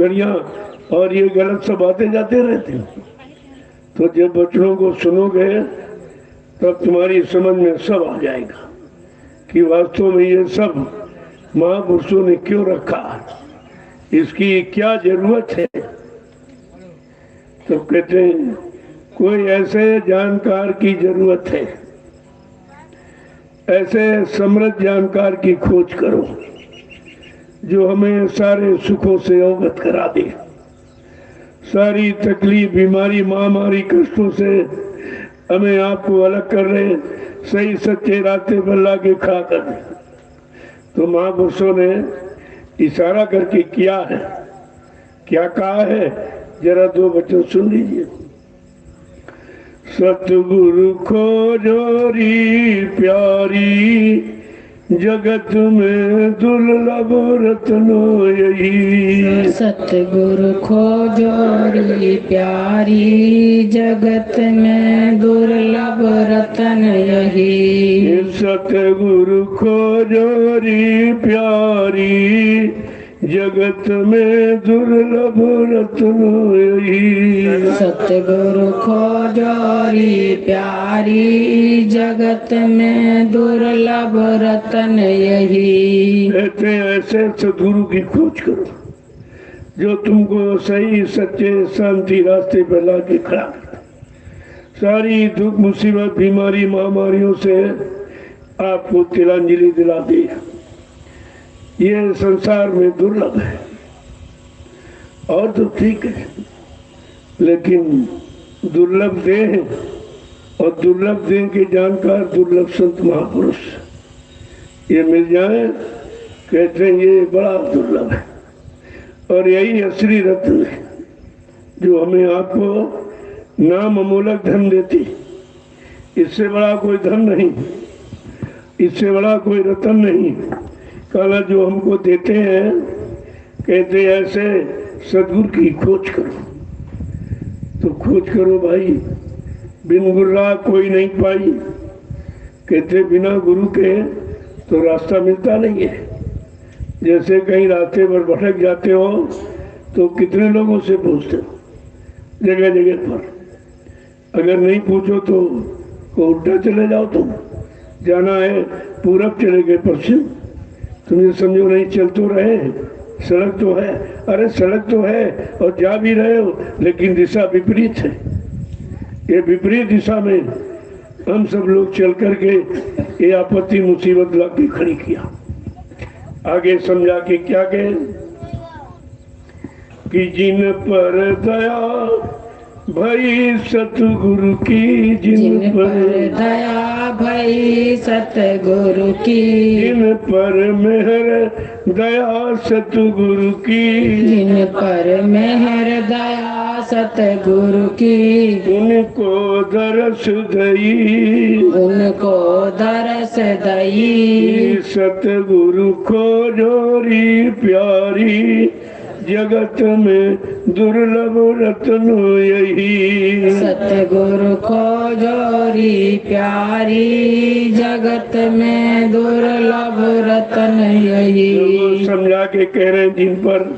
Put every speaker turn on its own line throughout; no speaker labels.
बढ़िया और ये गलत सब आते जाते रहते हैं। तो जब बच्चों को सुनोगे तब तुम्हारी समझ में सब आ जाएगा कि वास्तव में ये सब महापुरुषों ने क्यों रखा, इसकी क्या जरूरत है। तो कहते हैं कोई ऐसे जानकार की जरूरत है, ऐसे समृद्ध जानकार की खोज करो जो हमें सारे सुखों से अवगत करा दे, सारी तकलीफ, बीमारी, महामारी, कष्टों से हमें आपको अलग कर रहे, सही सच्चे रास्ते पर ला के खड़ा कर दे। तो महापुरुषों ने इशारा करके किया है, क्या कहा है, जरा दो बच्चों सुन लीजिए। सतगुरु खोजोरी प्यारी, जगत में दुर्लभ रत्नो यही।
सतगुरु खोजोरी प्यारी, जगत में दुर्लभ रतन यही।
सतगुरु खोजोरी प्यारी, जगत में दुर्लभ रत्नो यही।
सतगुरु खोजोरी प्यारी, जगत में दुर्लभ रतन यही।
कहते ऐसे सतगुरु की खोज करो जो तुमको सही सच्चे शांति रास्ते पर ला के खड़ा करता, सारी दुख मुसीबत बीमारी महामारियों से आपको तिलांजलि दिला दे। ये संसार में दुर्लभ है, और तो ठीक है, लेकिन दुर्लभ देह और दुर्लभ देह के जानकार दुर्लभ संत महापुरुष ये मिल जाए, कहते हैं ये बड़ा दुर्लभ है। और यही असली रत्न है जो हमें आपको नाम अमूलक धन देती। इससे बड़ा कोई धन नहीं, इससे बड़ा कोई रत्न नहीं। काला जो हमको देते हैं, कहते ऐसे सदगुरु की खोज करो। तो खोज करो भाई, बिन गुरु राह कोई नहीं पाई। कहते बिना गुरु के तो रास्ता मिलता नहीं है। जैसे कहीं रास्ते पर भटक जाते हो तो कितने लोगों से पूछते हो, जगह जगह पर। अगर नहीं पूछो तो उल्टा चले जाओ, तुम जाना है पूरब चले गए पश्चिम, तुम ये समझो नहीं चल तो रहे, सड़क तो है। अरे सड़क तो है और जा भी रहे हो, लेकिन दिशा विपरीत है। ये विपरीत दिशा में हम सब लोग चल करके ये आपत्ति मुसीबत ला के खड़ी किया। आगे समझा के क्या कहे कि जिन पर दया भई सतगुरु की, जिन पर
दया भई सतगुरु की,
जिन पर मेहर दया सतगुरु की,
जिन पर मेहर दया सतगुरु की,
उनको दरस दई,
उनको दरस दई।
सतगुरु खोजोरी प्यारी, जगत में दुर्लभ रत्न यही।
सतगुरु खोजोरी प्यारी, जगत में दुर्लभ रतन यही।
समझा के कह रहे हैं जिन पर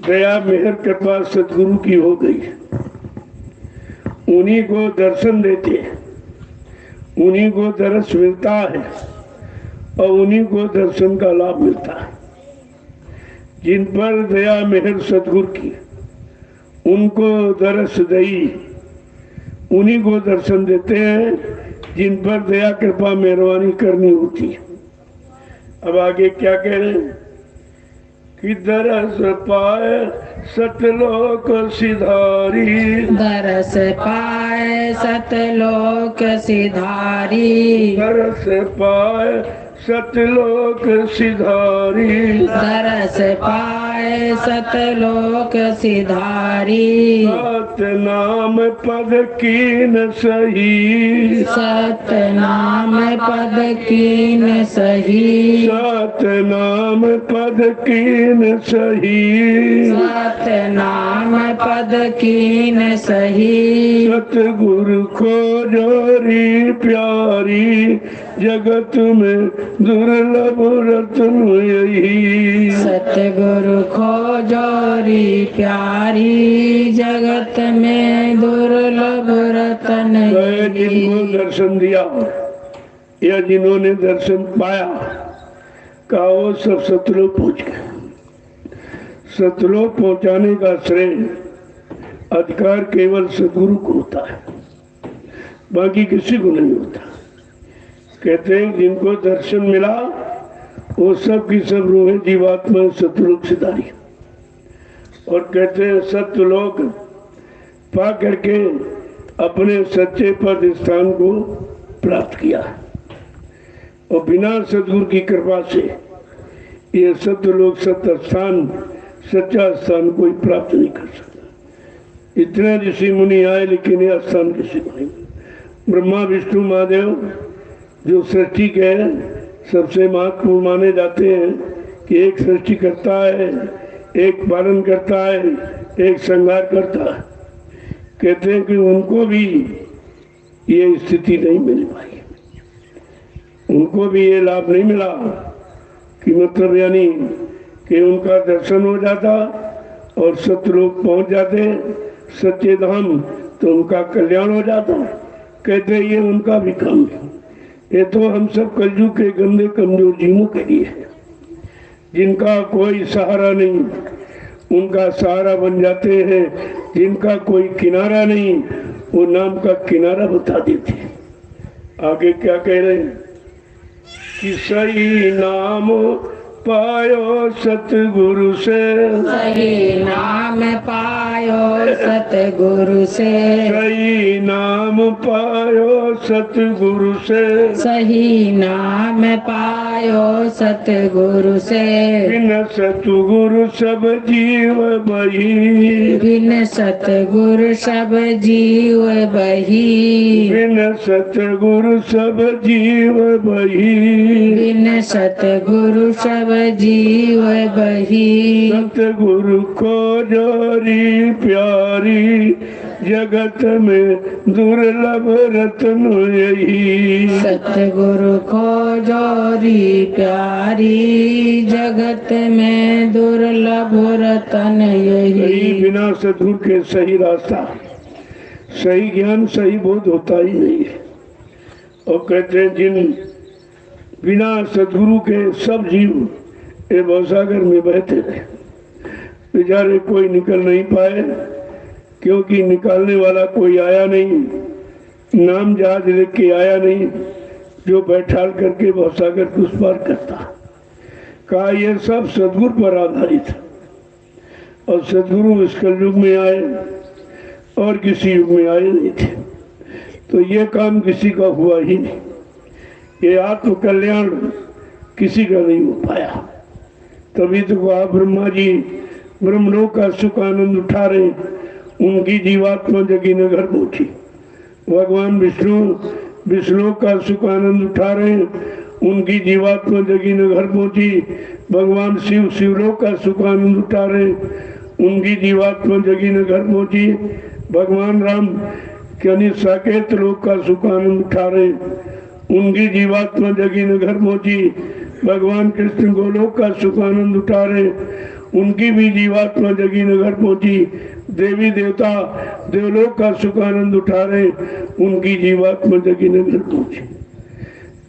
दया मेहर कृपा सतगुरु की हो गई, उन्हीं को दर्शन देते हैं, उन्हीं को दर्श मिलता है और उन्हीं को दर्शन का लाभ मिलता है। जिन पर दया मेहर सतगुरु की, उनको दरस दई, उन्हीं को दर्शन देते हैं जिन पर दया कृपा मेहरबानी करनी होती है। अब आगे क्या कह रहे हैं कि दरस पाए सतलोक सिधारी,
दरस पाए सतलोक सिधारी,
दरस पाए सतलोक सिधारी,
दरस पाए सतलोक सिधारी।
सत नाम पद कीन सही,
सत नाम पद कीन सही,
सत नाम पद कीन सही,
सत नाम पद कीन सही।
सतगुरु खोजोरी प्यारी जगत में दुर्लभ रत्न यही।
सतगुरु खोजोरी प्यारी जगत में दुर्लभ रतन
जिनको दर्शन दिया या जिन्होंने दर्शन पाया का वो सब सतलोक पहुंच गए। सतलोक पहुंचाने का श्रेय अधिकार केवल सदगुरु को होता है, बाकी किसी को नहीं होता। कहते हैं जिनको दर्शन मिला वो सब की सब रूहें जीवात्मा सतलोक से धारी। और कहते हैं सत्यलोक पा करके अपने सच्चे पद स्थान को प्राप्त किया और बिना सदगुरु की कृपा से ये सत्यलोक सत्य स्थान सच्चा स्थान कोई प्राप्त नहीं कर सकता। इतने ऋषि मुनि आए लेकिन यह स्थान किसी को नहीं। ब्रह्मा विष्णु महादेव जो सृष्टि के सबसे महत्वपूर्ण माने जाते हैं कि एक सृष्टि करता है, एक पालन करता है, एक संहार करता है। कहते हैं कि उनको भी ये स्थिति नहीं मिल पाई, उनको भी ये लाभ नहीं मिला कि मतलब यानी कि उनका दर्शन हो जाता और सत्यलोक पहुंच जाते सच्चे धाम तो उनका कल्याण हो जाता। कहते ये उनका भी काम है। ये तो हम सब कलयुग के गंदे कमजोर जीवों के लिए है, जिनका कोई सहारा नहीं उनका सहारा बन जाते हैं, जिनका कोई किनारा नहीं वो नाम का किनारा बता देते हैं। आगे क्या कह रहे हैं कि सही नाम पायो सतगुरु से।
सही नाम पायो सतगुरु से।
सही नाम पायो सतगुरु से।
सही नाम पायो सतगुरु से।
बिन सतगुरु सब जीव बही।
बिन सतगुरु सब जीव बही।
बिन सतगुरु सब जीव बही।
बिन सतगुरु सब जीव बही।
सतगुरु को जोरी प्यारी जगत में दुर्लभ रत्न यही।
सतगुरु को जोरी प्यारी जगत में दुर्लभ रतन यही।
बिना सतगुरु के सही रास्ता, सही ज्ञान, सही बोध होता ही नहीं है। और कहते हैं जिन बिना सदगुरु के सब जीव ये भवसागर में बहते रहे, बेचारे कोई निकल नहीं पाए क्योंकि निकालने वाला कोई आया नहीं, नाम जहाज लेके आया नहीं जो बैठाल करके भवसागर को उस पार करता। कहा यह सब सदगुरु पर आधारित है और सदगुरु इस कलयुग में आए और किसी युग में आए नहीं थे, तो ये काम किसी का हुआ ही नहीं। ये आत्म कल्याण किसी का नहीं हो पाया। तभी तो कहा ब्रह्मा जी ब्रह्मलोक का सुख आनंद उठा रहे, उनकी जीवात्मा जगी नगर पहुंची। भगवान विष्णु विष्णु का सुख आनंद उठा रहे, उनकी जीवात्मा जगी नगर पहुंची। भगवान शिव शिवलोक का सुख आनंद उठा रहे, उनकी जीवात्मा जगी नगर पहुंची। भगवान राम यानी साकेत लोक का सुख आनंद उठा रहे, उनकी जीवात्मा जगी नगर पहुंची। भगवान कृष्ण गोलोक का सुख आनंद उठा रहे, उनकी भी जीवात्मा जगी नगर पहुंची। देवी देवता देवलोक का सुख आनंद उठा रहे, उनकी जीवात्मा जगी नगर पहुंची।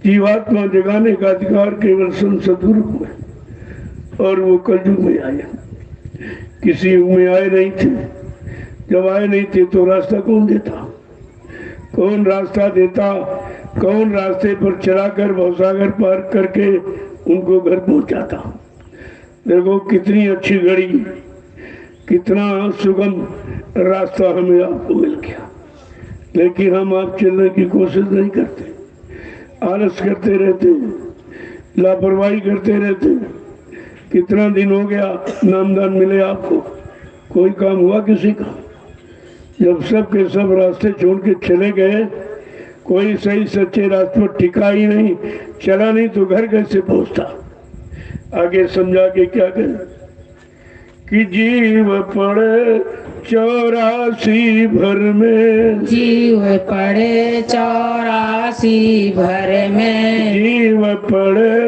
जीवात्मा जगाने का अधिकार केवल संत सद्गुरु को है और वो कलयुग में आए, किसी युग में आए नहीं थे। जब आए नहीं थे तो रास्ता कौन देता, कौन रास्ता देता, कौन रास्ते पर चलाकर भवसागर पार करके उनको घर पहुंचाता। देखो कितनी अच्छी घड़ी, कितना सुगम रास्ता हमें आपको मिल गया, लेकिन हम आप चलने की कोशिश नहीं करते, आलस करते रहते, लापरवाही करते रहते। कितना दिन हो गया नामदान मिले आपको, कोई काम हुआ किसी का? जब सब के सब रास्ते छोड़ के चले गए, कोई सही सच्चे रास्ते पर टिका ही नहीं, चला नहीं तो घर कैसे पहुंचता? आगे समझा के क्या करें? कि जीव पड़े 84 भर में,
जीव पड़े 84 भर में,
जीव पड़े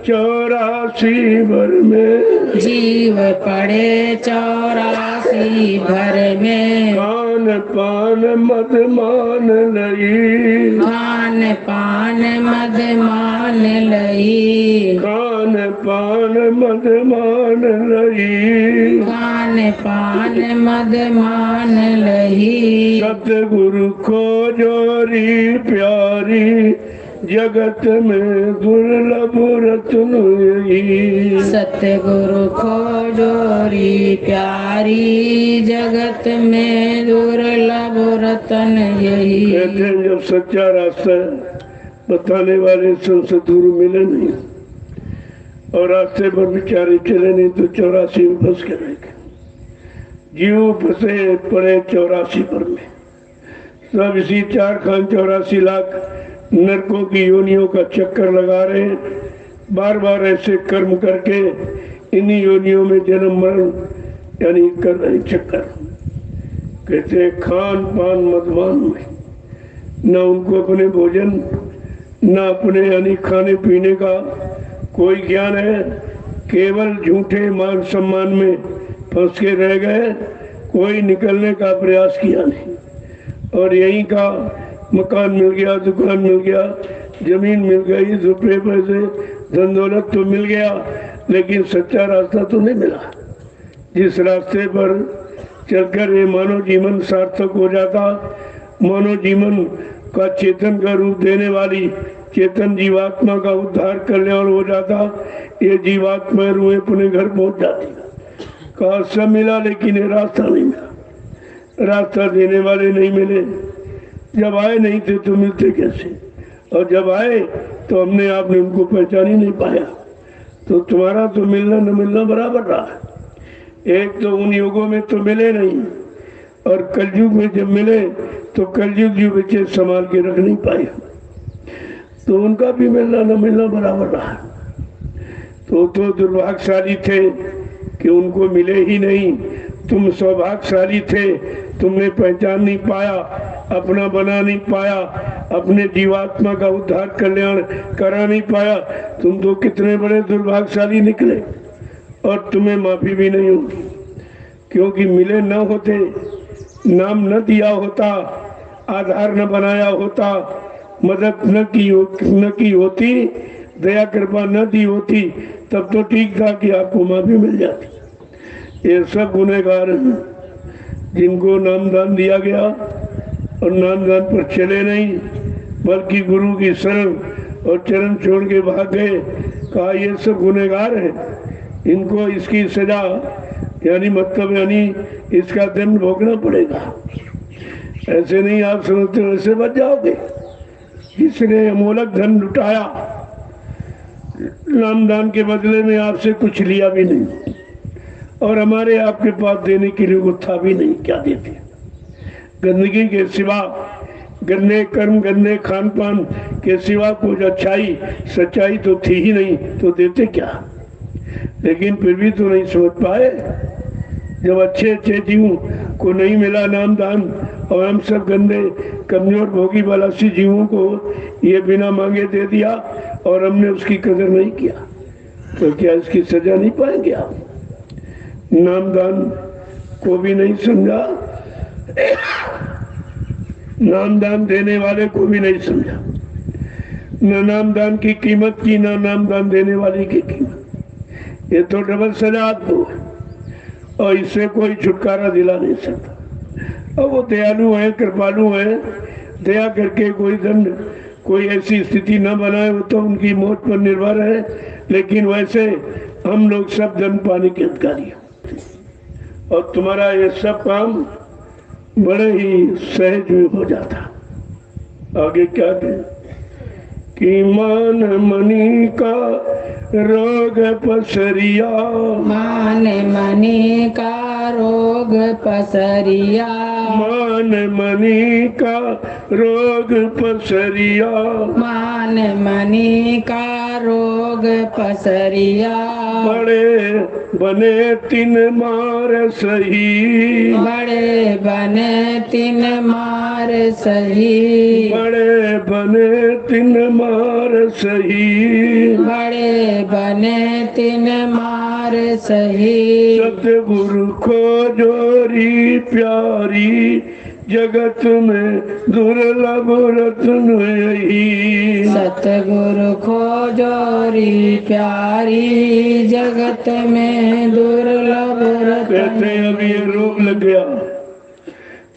84 भर में,
जीव पड़े 84 भर में।
खान पान मद मान लई,
खान पान मद मान लई,
खान पान मद मान लई,
खान पान मद मान लही।
सतगुरु को जोरी प्यारी, जगत में दुर्लभ रत्न यही।
सतगुरु खोजोरी प्यारी, जगत में दुर्लभ रतन यही।
कहते हैं जब सच्चा रास्ता बताने वाले सदगुरु मिले नहीं और रास्ते पर बेचारे चले नहीं तो 84 में फंस के रह गए। जीव फंसे पड़े 84 पर में, सब इसी 4 खान 84 लाख नरकों की योनियों का चक्कर लगा रहे हैं। बार बार ऐसे कर्म करके इन्हीं योनियों में जन्म मरण यानी कर रहे चक्कर। कहते खान पान मदमान में न उनको अपने भोजन न अपने यानी खाने पीने का कोई ज्ञान है, केवल झूठे मान सम्मान में फंस के रह गए, कोई निकलने का प्रयास किया नहीं। और यहीं का मकान मिल गया, दुकान मिल गया, जमीन मिल गई, रुपये पैसे धन दौलत तो मिल गया, लेकिन सच्चा रास्ता तो नहीं मिला। जिस रास्ते पर चलकर ये मानव जीवन सार्थक हो जाता, मानव जीवन का चेतन का रूप देने वाली चेतन जीवात्मा का उद्धार कल्याण हो जाता, ये जीवात्मा रूहें अपने घर पहुंच जाती। कहा सब मिला लेकिन ये रास्ता नहीं मिला, रास्ता देने वाले नहीं मिले। जब आए नहीं थे तो मिलते कैसे, और जब आए तो हमने आपने उनको पहचान ही नहीं पाया। तो तुम्हारा तो मिलना न मिलना बराबर रहा। एक तो उन युगों में तो मिले नहीं, और कलयुग में जब मिले तो कलयुग जी बच्चे संभाल के रख नहीं पाए, तो उनका भी मिलना न मिलना बराबर रहा। तो दुर्भाग्यशाली थे कि उनको मिले ही नहीं। तुम सौभाग्यशाली थे, तुमने पहचान नहीं पाया, अपना बना नहीं पाया, अपने जीवात्मा का उद्धार कल्याण करा नहीं पाया। तुम तो कितने बड़े दुर्भाग्यशाली निकले, और तुम्हें माफी भी नहीं होगी, क्योंकि मिले न होते, नाम न दिया होता, आधार न बनाया होता, मदद न की होती, दया कृपा न दी होती, तब तो ठीक था कि आपको माफी मिल जाती। ये सब गुनहगार हैं जिनको नामदान दिया गया और नामदान पर चले नहीं, बल्कि गुरु की शरण और चरण छोड़ के भाग गए। कहा ये सब गुनहगार हैं, इनको इसकी सजा यानी मतलब यानी इसका दंड भोगना पड़ेगा। ऐसे नहीं आप समझते वैसे बच जाओगे। इसने अमोलक धन लुटाया, नामदान के बदले में आपसे कुछ लिया भी नहीं, और हमारे आपके पास देने के लिए वो था भी नहीं। क्या देते? गंदगी के सिवा, गंदे कर्म, गंदे खान पान के सिवा कुछ अच्छाई सच्चाई तो थी ही नहीं, तो देते क्या? लेकिन फिर भी तो नहीं समझ पाए। जब अच्छे अच्छे जीव को नहीं मिला नामदान, और हम सब गंदे कमजोर भोगी बलासी जीवों को ये बिना मांगे दे दिया, और हमने उसकी कदर नहीं किया, तो क्या इसकी सजा नहीं पाएंगे आप? नामदान को भी नहीं समझा, नामदान देने वाले को भी नहीं समझा। न नामदान की कीमत की, न नामदान देने वाले की कीमत। ये तो डबल सजा आपको, और इससे कोई छुटकारा दिला नहीं सकता। और वो दयालु है, कृपालु है, दया करके कोई दंड, कोई ऐसी स्थिति न बनाए, वो तो उनकी मौत पर निर्भर है। लेकिन वैसे हम लोग सब दंड पाने के अधिकारी हैं, और तुम्हारा ये सब काम बड़े ही सहज में हो जाता। आगे क्या कहें कि मान मनी का रोग पसरिया,
मान मनी का रोग रोग पसरिया,
मान मनी का रोग पसरिया,
मान मनी का रोग पसरिया,
बड़े बने तीन मार सही,
बड़े बने तीन मार सही,
बड़े बने तीन मार सही,
बड़े बने तीन मार सही।
सतगुरु को जोरी प्यारी, जगत में दुर्लभ रत्न यही।
सतगुरु खोजोरी प्यारी, जगत में दुर्लभ
कहते
रत्न।
हैं अभी ये रोग लग गया,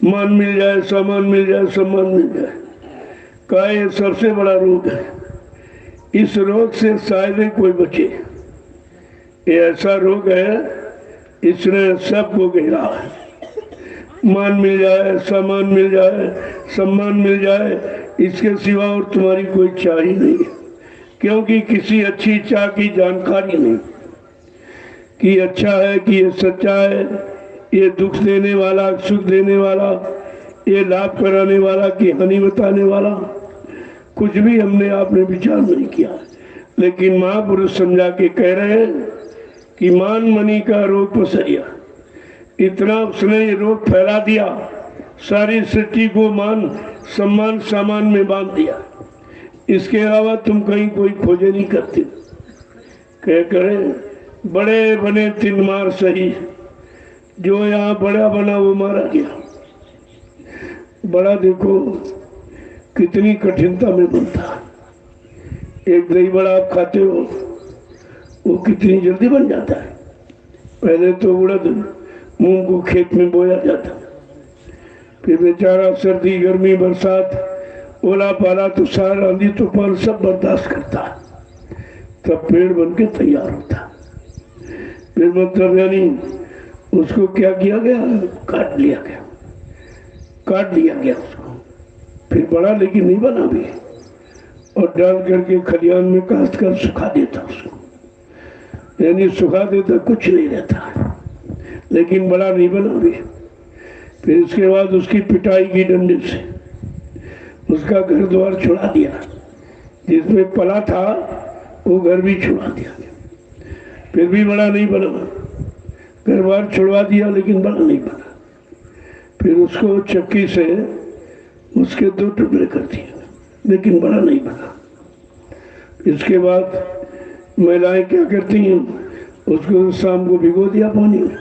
मान मिल जाए, सामान मिल जाए, सम्मान मिल जाए, का ये सबसे बड़ा रोग है। इस रोग से शायद ही कोई बचे। ये ऐसा रोग है, इसने सबको घेरा है। मान मिल जाए, सामान मिल जाए, सम्मान मिल जाए, इसके सिवा और तुम्हारी कोई चाह ही नहीं, क्योंकि किसी अच्छी चाह की जानकारी नहीं कि अच्छा है, कि ये सच्चा है, ये दुख देने वाला, सुख देने वाला, ये लाभ कराने वाला कि हानि बताने वाला, कुछ भी हमने आपने विचार नहीं किया। लेकिन महापुरुष समझा के कह रहे हैं कि मान मनी का रोग पसरिया, इतना उसने ये रोग फैला दिया, सारी सृष्टि को मान सम्मान सामान में बांध दिया। इसके अलावा तुम कहीं कोई खोजे नहीं करते। कह करें बड़े बने तीन मार सही, जो यहाँ बड़ा बना वो मारा गया। बड़ा देखो कितनी कठिनता में बनता है। एक दही बड़ा आप खाते हो, वो कितनी जल्दी बन जाता है। पहले तो उड़द मूंग को खेत में बोया जाता, फिर बेचारा सर्दी गर्मी बरसात ओला पाला तुषार आंधी तूफान सब बर्दाश्त करता है, तब पेड़ बन के तैयार होता। फिर मतलब यानी उसको क्या किया गया, काट लिया गया, काट लिया गया उसको, फिर बड़ा लेकिन नहीं बना भी, और डाल करके खलियान में काट कर सुखा देता उसको, यानी सुखा देता, कुछ नहीं रहता, लेकिन बड़ा नहीं बना भी। फिर इसके बाद उसकी पिटाई की डंडे से, उसका घर द्वार छुड़ा दिया, जिसमें पला था वो घर भी छुड़ा दिया, फिर भी बड़ा नहीं बना। घर द्वार छुड़वा दिया लेकिन बड़ा नहीं बना। फिर उसको चक्की से उसके दो टुकड़े कर दिए, लेकिन बड़ा नहीं बना। इसके बाद महिलाएं क्या करती हैं, उसको शाम को भिगो दिया पानी में,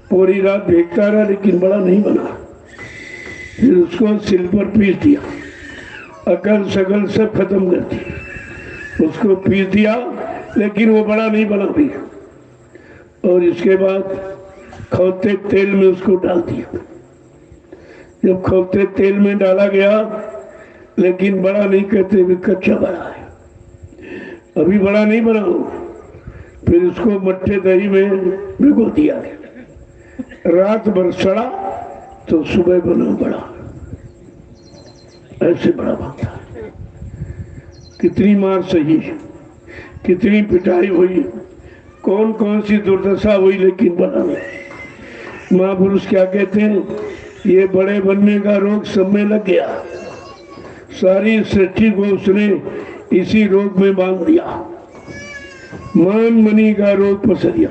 पूरी रात भीगता रहा लेकिन बड़ा नहीं बना। फिर उसको सिल पर पीस दिया, अकल शकल सब खत्म कर दी, उसको पीस दिया लेकिन वो बड़ा नहीं बना भी। और इसके बाद खौते तेल में उसको डाल दिया। जब खौते तेल में डाला गया, लेकिन बड़ा नहीं कहते हुए कच्चा बना है, अभी बड़ा नहीं बना हो। फिर उसको मट्ठे दही में भिगो दिया गया, रात भर सड़ा तो सुबह बना बड़ा। ऐसे बड़ा बनता है। कितनी मार सही, कितनी पिटाई हुई, कौन कौन सी दुर्दशा हुई, लेकिन बना नहीं। महापुरुष क्या कहते हैं, ये बड़े बनने का रोग सब में लग गया। सारी सृष्टि को उसने इसी रोग में बांध दिया। मान मनी का रोग पसरिया,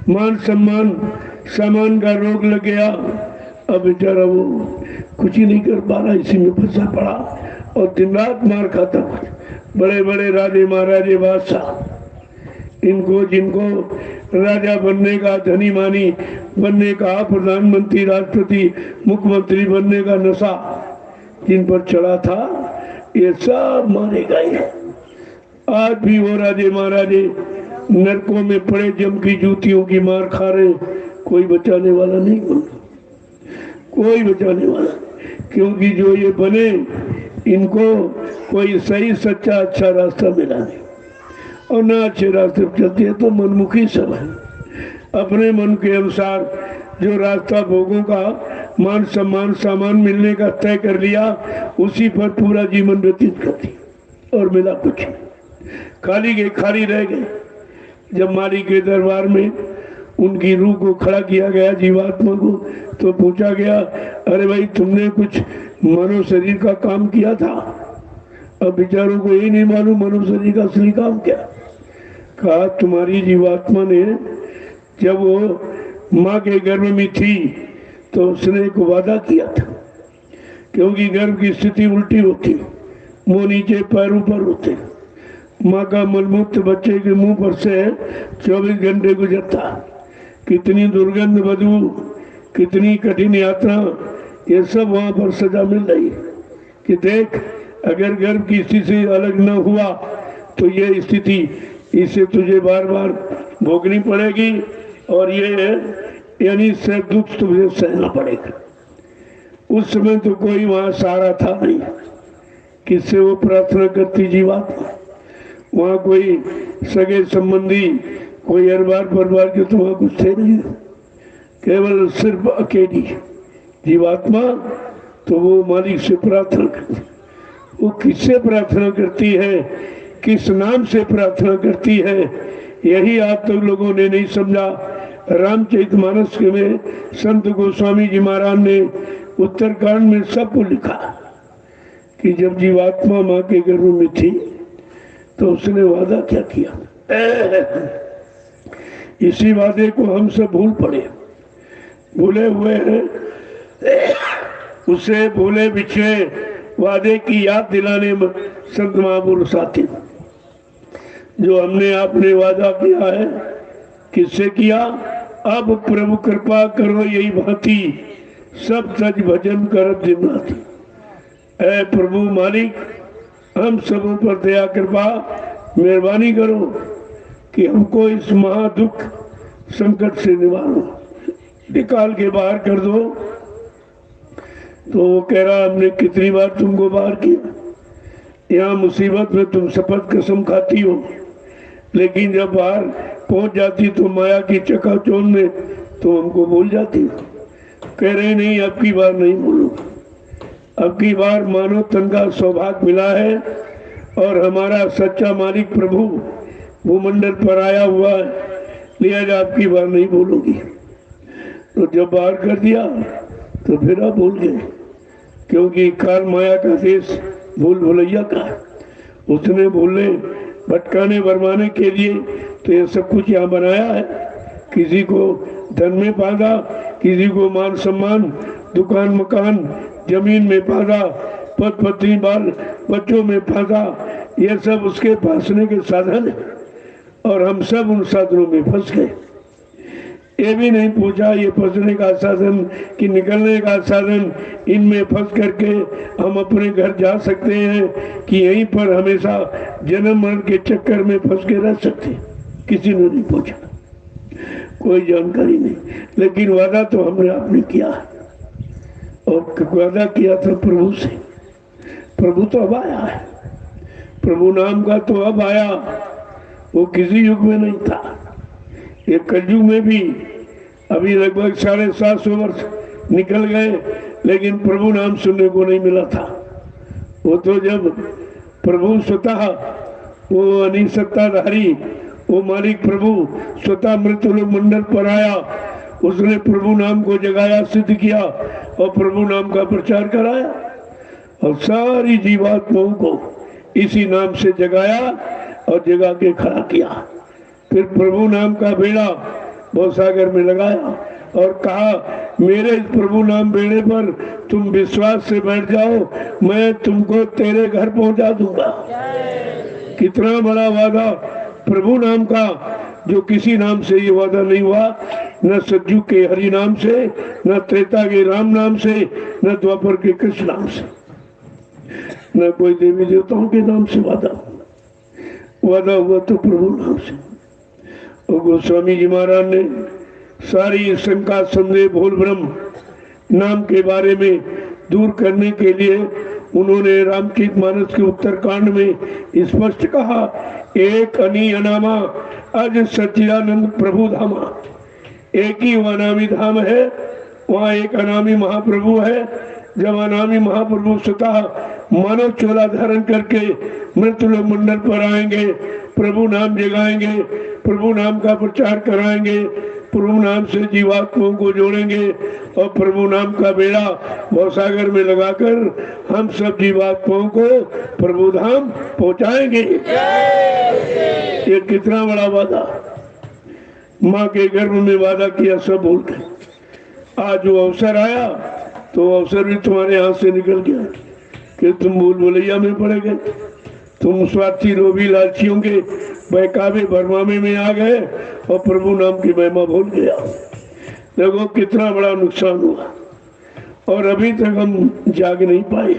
मान सम्मान सामान का रोग लग गया। अब बेचारा वो कुछ ही नहीं कर पा रहा, इसी में फंसा पड़ा और दिन रात मार खाता। बड़े बड़े राजे महाराजे बादशाह, इनको जिनको राजा बनने का, धनी मानी बनने का, प्रधानमंत्री राष्ट्रपति मुख्यमंत्री बनने का नशा जिन पर चढ़ा था, ये सब मारे गए। आज भी वो राजे महाराजे नरकों में पड़े जम की जूतियों की मार खा रहे, कोई बचाने वाला नहीं बनता, कोई बचाने वाला, क्योंकि जो ये बने इनको कोई सही सच्चा अच्छा रास्ता मिला नहीं, और ना अच्छे रास्ते पर चलते हैं तो मनमुखी सब है। अपने मन के अनुसार जो रास्ता भोगों का मान सम्मान सामान मिलने का तय कर लिया, उसी पर पूरा जीवन व्यतीत करती, और मिला कुछ नहीं, खाली के खाली रह गए। जब मालिक के दरबार में उनकी रूह को खड़ा किया गया, जीवात्मा को। तो पूछा गया, अरे भाई तुमने कुछ मनो शरीर का काम किया था? अब बेचारों को यही नहीं मालूम मनो शरीर का असली काम क्या। कहा, तुम्हारी जीवात्मा ने जब वो माँ के गर्भ में थी तो उसने एक वादा किया था, क्योंकि गर्भ की स्थिति उल्टी होती, मुंह नीचे पैर ऊपर होते, माँ का मलमूत्र बच्चे के मुंह पर से 24 घंटे गुजरता, कितनी दुर्गंध, बदबू, कितनी कठिन यात्रा, ये सब वहां पर सजा मिल रही कि देख, अगर गर्भ की स्थिति से अलग न हुआ तो ये स्थिति इसे तुझे बार बार भोगनी पड़ेगी, और ये यानी से दुख तुझे सहना पड़ेगा। उस समय तो कोई वहां सहारा था नहीं, किससे वो प्रार्थना करती जीवात्मा? वहां कोई सगे संबंधी, कोई अरबार परबार के तो वहां कुछ थे नहीं, केवल सिर्फ अकेली जीवात्मा। तो वो मालिक से प्रार्थना करती, वो किससे प्रार्थना करती है, किस नाम से प्रार्थना करती है, यही आज तक लोगों ने नहीं समझा। रामचरितमानस में संत गोस्वामी जी महाराज ने उत्तरकांड में सबको लिखा कि जब जीवात्मा माँ के गर्भ में थी तो उसने वादा क्या किया। इसी वादे को हम सब भूल पड़े, भूले हुए हैं। उसे भूले बिछड़े वादे की याद दिलाने में संत महापुरुष आते। जो हमने आपने वादा किया है, किससे किया? अब प्रभु कृपा करो यही भांति, सब सच भजन करत दिन राति। ऐ प्रभु मालिक, हम सबों पर दया कृपा मेहरबानी करो कि हमको इस महादुख संकट से निवारो, निकाल के बाहर कर दो। तो वो कह रहा, हमने कितनी बार तुमको बाहर किया, यहाँ मुसीबत में तुम शपथ कसम खाती हो, लेकिन जब बाहर पहुंच जाती तो माया की चकाचौंध में तो हमको भूल जाती। कह रहे नहीं, अब की बार नहीं भूलूंगा, अब की बार मानो तन का सौभाग्य मिला है और हमारा सच्चा मालिक प्रभु भूमंडल पर आया हुआ है, लिहाजा अब की बार नहीं भूलूंगी। तो जब बाहर कर दिया तो फिर आप भूल गए, क्योंकि काल माया का देश भूल भुलैया का है। उसने भूलने भटकाने बरमाने के लिए तो ये सब कुछ यहाँ बनाया है। किसी को धन में बांधा, किसी को मान सम्मान, दुकान मकान जमीन में बांधा, पद पत्नी बाल बच्चों में बांधा, ये सब उसके फांसने के साधन है, और हम सब उन साधनों में फंस गए। ये भी नहीं पूछा ये फंसने का साधन कि निकलने का साधन, इनमें फंस करके हम अपने घर जा सकते हैं कि यहीं पर हमेशा जन्म मरण के चक्कर में फंस के रह सकते हैं। किसी ने नहीं पूछा, कोई जानकारी नहीं, लेकिन वादा तो हमने आपने किया है, और वादा किया था प्रभु से। प्रभु तो अब आया है, प्रभु नाम का तो अब आया, वो किसी युग में नहीं था। ये कलयुग में भी अभी लगभग 750 वर्ष निकल गए, लेकिन प्रभु नाम सुनने को नहीं मिला था। वो तो जब प्रभु स्वतः वो अनिल सत्ताधारी, वो मालिक प्रभु स्वतः मृत्यु मंडल पर आया, उसने प्रभु नाम को जगाया, सिद्ध किया और प्रभु नाम का प्रचार कराया, और सारी जीवात्माओं को इसी नाम से जगाया और जगा के खड़ा किया। फिर प्रभु नाम का बेड़ा भवसागर में लगाया और कहा, मेरे इस प्रभु नाम बेड़े पर तुम विश्वास से बैठ जाओ, मैं तुमको तेरे घर पहुंचा दूंगा। कितना बड़ा वादा प्रभु नाम का, जो किसी नाम से ये वादा नहीं हुआ, न सतयुग के हरि नाम से, न त्रेता के राम नाम से, न द्वापर के कृष्ण नाम से, न कोई देवी देवताओं के नाम से वादा हुआ तो प्रभु नाम से। और गोस्वामी जी महाराज ने सारी शंका संदेह भूल भ्रम नाम के बारे में दूर करने के लिए उन्होंने रामचरितमानस के उत्तरकांड में स्पष्ट कहा, एक अनी अनामा अज सच्चिदानंद प्रभु धामा। एक ही वो अनामी धाम है, वहाँ एक अनामी महाप्रभु है। जब अनामी महाप्रभु स्वतः मानव चोला धारण करके मृत्यु मंडल पर आएंगे, प्रभु नाम जगाएंगे, प्रभु नाम का प्रचार कराएंगे, प्रभु नाम से जीवात्माओं को जोड़ेंगे और प्रभु नाम का बेड़ा भवसागर में लगाकर हम सब जीवात्माओं को प्रभु धाम पहुंचाएंगे। ये कितना बड़ा वादा, माँ के गर्भ में वादा किया, सब भूल गए। आज वो अवसर आया तो अवसर भी तुम्हारे हाथ से निकल गया कि तुम भूल भुलैया में पड़ गए, तुम स्वार्थी लोभी लालचियों के बहकावे भरमामे में आ गए और प्रभु नाम की महिमा भूल गया। देखो कितना बड़ा नुकसान हुआ और अभी तक हम जाग नहीं पाए।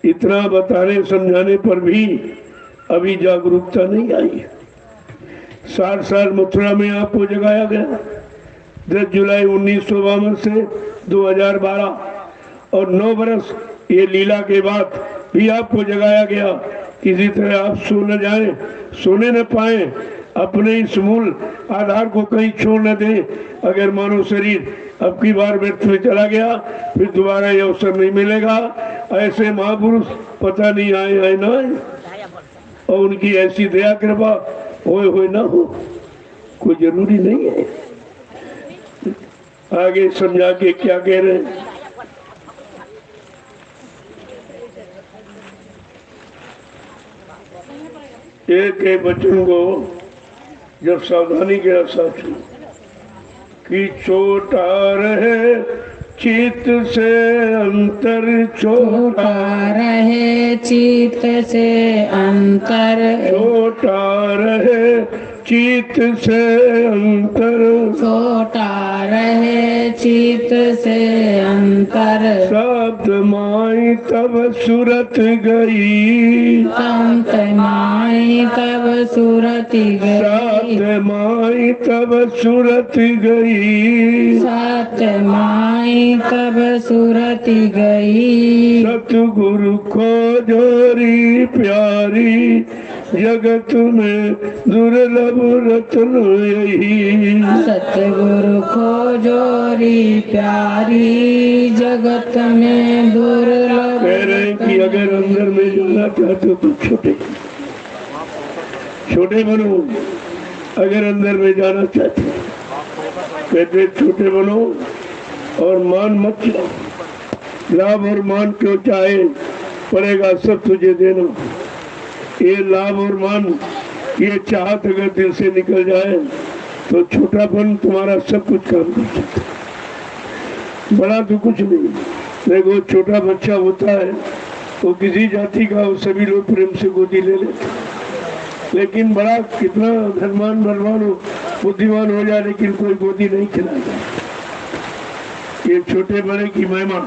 इतना बताने समझाने पर भी अभी जागरूकता नहीं आई। 60 साल मथुरा में आपको जगाया गया, 10 जुलाई 1952 से 2012 और 9 बरस ये लीला के बाद भी आपको जगाया गया। किसी तरह आप सो न जाए, सोने न पाए, अपने इस मूल आधार को कहीं छोड़ न दे। अगर मानव शरीर अब की बार व्यर्थ में चला गया फिर दोबारा ये अवसर नहीं मिलेगा। ऐसे महापुरुष पता नहीं आए आए ना आए और उनकी ऐसी दया कृपा होए ना हो, कोई जरूरी नहीं है। आगे समझा के क्या कह रहे हैं। एक बच्चों को जब सावधानी के साथ कि छोटा रहे चित से अंतर,
छोटा रहे चित से अंतर,
छोटा रहे चित से अंतर,
छोटा रहे चित से अंतर।
शब्द माई तब सूरत गई,
संत माई तब सूरत गई,
शब्द माई तब सूरत गई,
सत माई तब सूरत गई।
सतगुरु खोजोरी प्यारी, जगत में दुर्लभ रत्न यही।
सतगुरु खोजोरी प्यारी, जगत में दुर्लभ।
कह रहे हैं कि अगर अंदर में जाना चाहते हो तो छोटे बनो। अगर अंदर में जाना चाहते हो कहते छोटे बनो और मान मत चलाओ। लाभ और मान क्यों चाहे, पड़ेगा सब तुझे देना। ये लाभ और मान, ये चाहत अगर दिल से निकल जाए तो छोटापन तुम्हारा सब कुछ काम कर सकता है। बड़ा तो कुछ नहीं। देखो छोटा बच्चा होता है वो किसी जाति का, वो सभी लोग प्रेम से गोदी ले लेते, लेकिन बड़ा कितना धनवान बलवान हो, बुद्धिमान हो जाए लेकिन कोई गोदी नहीं खिलाता। ये छोटे बड़े की महिमा।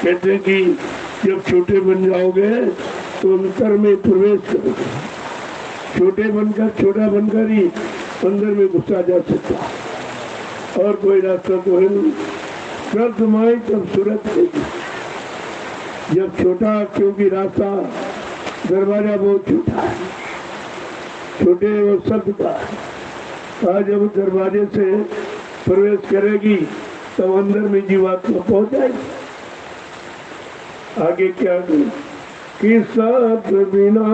कहते कि जब छोटे बन जाओगे तो अंतर में प्रवेश करोगे। छोटे बनकर, छोटा बनकर ही अंदर में घुसा जा सकता और कोई रास्ता तो है नहीं। शब्द माई तब सूरत देगी। जब छोटा, क्योंकि रास्ता दरवाजा बहुत छोटा है, छोटे वो शब्द का। आज जब दरवाजे से प्रवेश करेगी तब अंदर में जीवात्मा पहुंच जाएगी। आगे क्या कि साथ बिना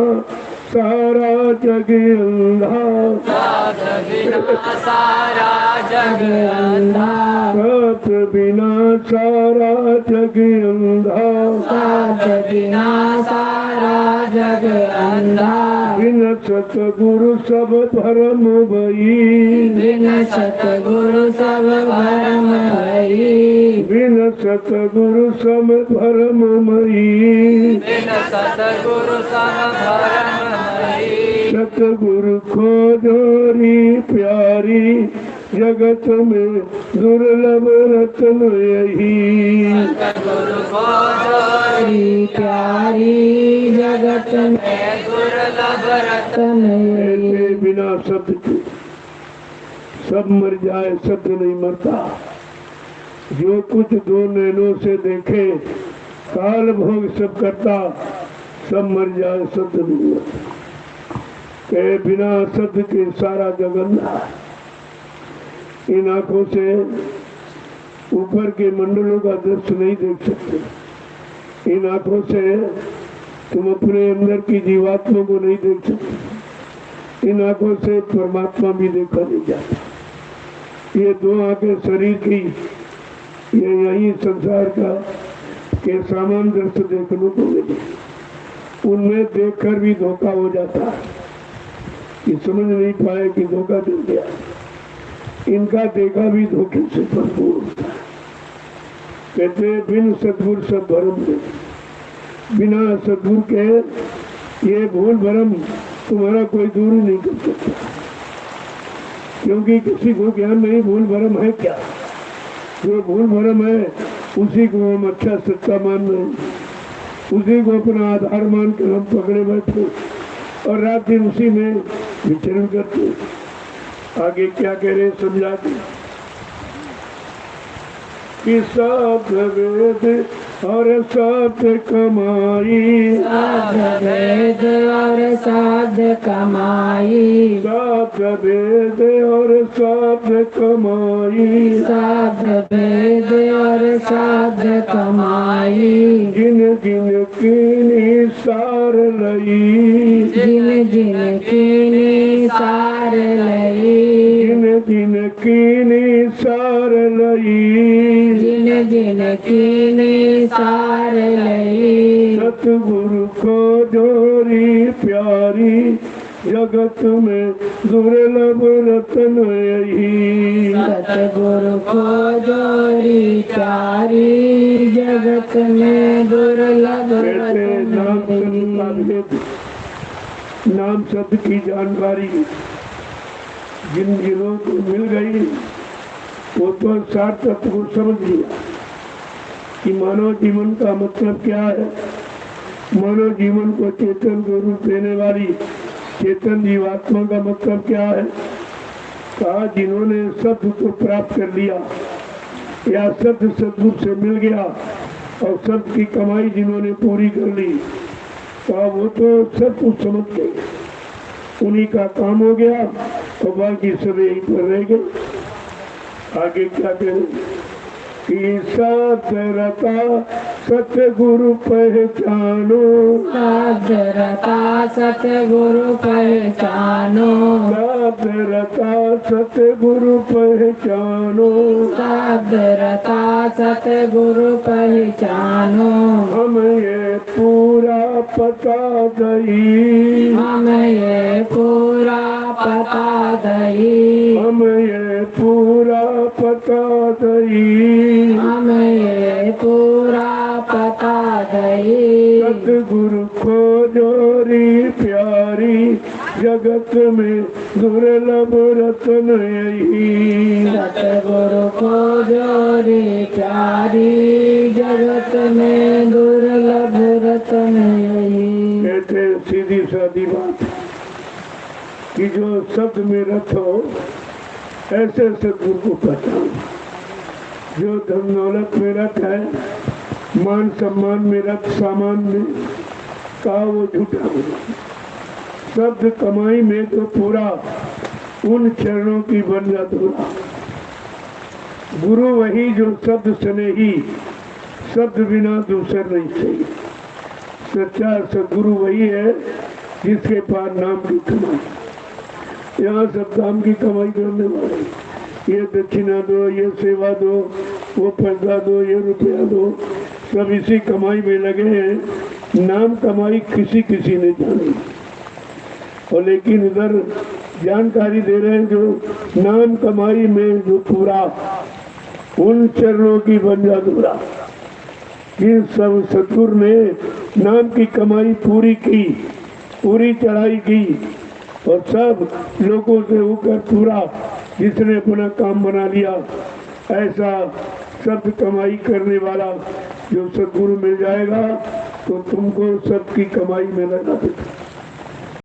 सारा जग अंधा,
साथ बिना सारा जग अंधा,
साथ बिना सारा जग अंधा,
साथ बिना सारा जग अंधा।
बिन सतगुरु सब भरम भई,
बिन सतगुरु सब भरम भई,
बिन सतगुरु सब भरम मई,
बिन सतगुरु सब भरम भई।
सतगुरु खोजोरी प्यारी, जगत में दुर्लभ रत्न यही।
सतगुरु खोजोरी प्यारी, जगत में दुर्लभ रत्न यही।
ऐसे बिना शब्द के सब मर जाए, शब्द नहीं मरता। जो कुछ दो नैनों से देखे, काल भोग सब करता, सब मर जाए, शब्द नहीं मरता। के बिना शब्द के सारा जगन्ना। इन आंखों से ऊपर के मंडलों का दृश्य नहीं देख सकते। इन आंखों से तुम अपने अंदर की जीवात्मा को नहीं देख सकते। इन आंखों से परमात्मा भी देखा नहीं जाता। ये दो आंखें शरीर की, ये यही संसार का के सामान दृश्य देखने को मिले, उनमें देखकर भी धोखा हो जाता है, ये समझ नहीं पाए कि धोखा दे दिया। इनका देखा भी धोखे से भरपूर होता है। कहते हैं बिन सद्गुर सब भरम दे, बिना सद्गुर के ये भूल भरम तुम्हारा कोई दूर ही नहीं कर सकता, क्योंकि किसी को ज्ञान नहीं भूल भरम है क्या। जो भूल भरम है उसी को हम अच्छा सच्चा मान रहे हैं, उसी को अपना आधार मान कर हम पकड़े बैठे और रात दिन उसी में विचरण करते। आगे क्या कह रहे समझाते कि साध वेद और साध कमाई,
साध वेद और साध कमाई,
साध वेद और साध कमाई,
साध वेद और साध कमाई,
जिन जिन की सार लई,
जिन जिन की सार लई,
जिन जिन की सार लई,
जिन जिन की सार लई,
सतगुरु को जोरी प्यारी, जगत में दुर्लभ रतन यही।
सतगुरु को जोरी प्यारी, जगत में दुर्लभ
कहते नाम शब्द का
रतन।
भेद, नाम शब्द की जानकारी जिन जिनों को मिल गई वो तो सार्थक को समझ लिया कि मानव जीवन का मतलब क्या है। मानव जीवन को चेतन को रूप देने वाली चेतन जीवात्मा का मतलब क्या है। कहा जिन्होंने शब्द को प्राप्त कर लिया या शब्द सद्गुरु से मिल गया और शब्द की कमाई जिन्होंने पूरी कर ली, कहा वो तो सब कुछ समझ गए, उन्हीं का काम हो गया और बाकी सब यहीं पर रह गए। आगे क्या करें कि साधरता सतगुरु पहचानो,
साधरता सतगुरु पहचानो,
साधरता सतगुरु पहचानो,
साधरता सतगुरु पहचानो,
हम ये पूरा पता दई,
हम ये पूरा पता दई,
हम ये पूरा पता दई,
हम ये पूरा पता दई,
सतगुरु को जोरी प्यारी, जगत में दुर्लभ रतन यही।
सतगुरु को जोरी प्यारी, जगत में दुर्लभ रतन यही।
कहते हैं सीधी सादी बात कि जो शब्द में रथ हो ऐसे सतगुरु को पहचान। जो धन दौलत में रथ है, मान सम्मान में रथ, सामान में, कहा वो झूठा हो। शब्द कमाई में तो पूरा उन चरणों की बन जाता। गुरु वही जो शब्द सने ही, शब्द बिना दूसर नहीं चाहिए। सच्चा सदगुरु वही है जिसके पास नाम की कमाई। यहाँ सब नाम की कमाई करने वाले, ये दक्षिणा दो, ये सेवा दो, वो पैसा दो, ये रुपया दो, सब इसी कमाई में लगे हैं। नाम कमाई किसी किसी ने जानी, और लेकिन इधर जानकारी दे रहे हैं जो नाम कमाई में जो पूरा उन चरणों की बंजा दूरा कि सब सतगुरु ने नाम की कमाई पूरी की, पूरी चढ़ाई की, और सब लोगों से होकर पूरा जिसने अपना काम बना लिया। ऐसा शब्द कमाई करने वाला जो सतगुरु मिल जाएगा तो तुमको सबकी कमाई में लगा देगा।